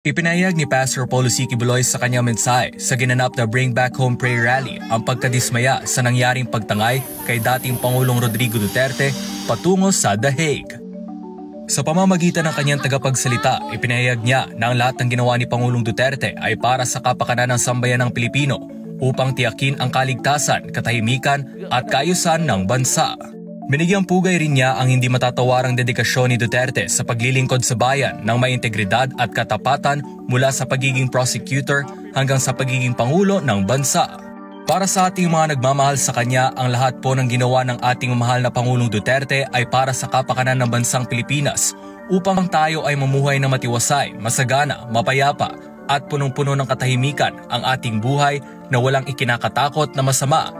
Ipinahayag ni Pastor Paulo C. Quiboloy sa kanyang mensahe sa ginanap na Bring Back Home Prayer Rally ang pagkadismaya sa nangyaring pagtangay kay dating Pangulong Rodrigo Duterte patungo sa The Hague. Sa pamamagitan ng kanyang tagapagsalita, ipinahayag niya na ang lahat ng ginawa ni Pangulong Duterte ay para sa kapakanan ng sambayan ng Pilipino upang tiyakin ang kaligtasan, katahimikan at kaayusan ng bansa. Binigyang pugay rin niya ang hindi matatawarang dedikasyon ni Duterte sa paglilingkod sa bayan ng may integridad at katapatan mula sa pagiging prosecutor hanggang sa pagiging pangulo ng bansa. Para sa ating mga nagmamahal sa kanya, ang lahat po ng ginawa ng ating mahal na Pangulong Duterte ay para sa kapakanan ng bansang Pilipinas upang tayo ay mamuhay na matiwasay, masagana, mapayapa at punong-puno ng katahimikan ang ating buhay na walang ikinakatakot na masama.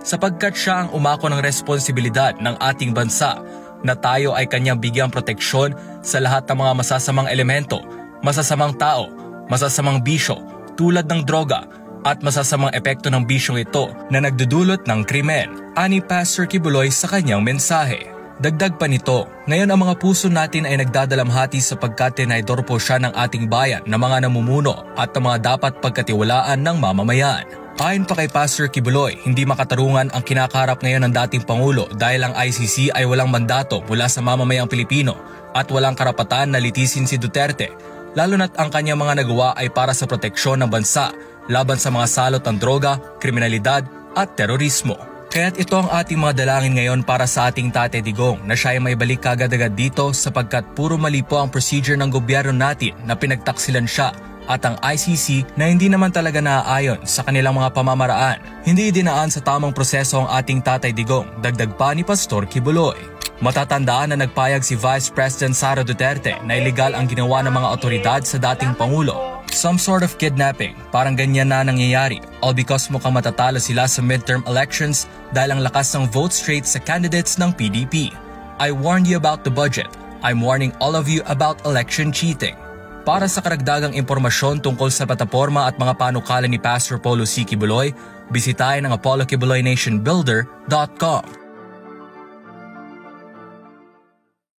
Sapagkat siya ang umako ng responsibilidad ng ating bansa na tayo ay kanyang bigyang proteksyon sa lahat ng mga masasamang elemento, masasamang tao, masasamang bisyo tulad ng droga at masasamang epekto ng bisyong ito na nagdudulot ng krimen, ani Pastor Quiboloy sa kanyang mensahe. Dagdag pa nito, ngayon ang mga puso natin ay nagdadalamhati sapagkat tinaydor po siya ng ating bayan na mga namumuno at ng mga dapat pagkatiwalaan ng mamamayan. Ayon pa kay Pastor Quiboloy, hindi makatarungan ang kinakaharap ngayon ng dating Pangulo dahil ang ICC ay walang mandato mula sa mamamayang Pilipino at walang karapatan na litisin si Duterte, lalo na't ang kanyang mga nagawa ay para sa proteksyon ng bansa laban sa mga salot ng droga, kriminalidad at terorismo. Kaya't ito ang ating mga dalangin ngayon para sa ating Tate Digong na siya ay may balik kagad-agad dito sapagkat puro mali po ang procedure ng gobyerno natin na pinagtaksilan siya at ang ICC na hindi naman talaga naaayon sa kanilang mga pamamaraan. Hindi dinaan sa tamang proseso ang ating Tatay Digong, dagdag pa ni Pastor Quiboloy. Matatandaan na nagpayag si Vice President Sara Duterte na iligal ang ginawa ng mga otoridad sa dating Pangulo. Some sort of kidnapping, parang ganyan na nangyayari, all because mukhang matatalo sila sa midterm elections dahil ang lakas ng vote straight sa candidates ng PDP. I warned you about the budget. I'm warning all of you about election cheating. Para sa karagdagang impormasyon tungkol sa plataporma at mga panukala ni Pastor Paulo C. Quiboloy, bisitahin ang apolloquiboloynationbuilder.com.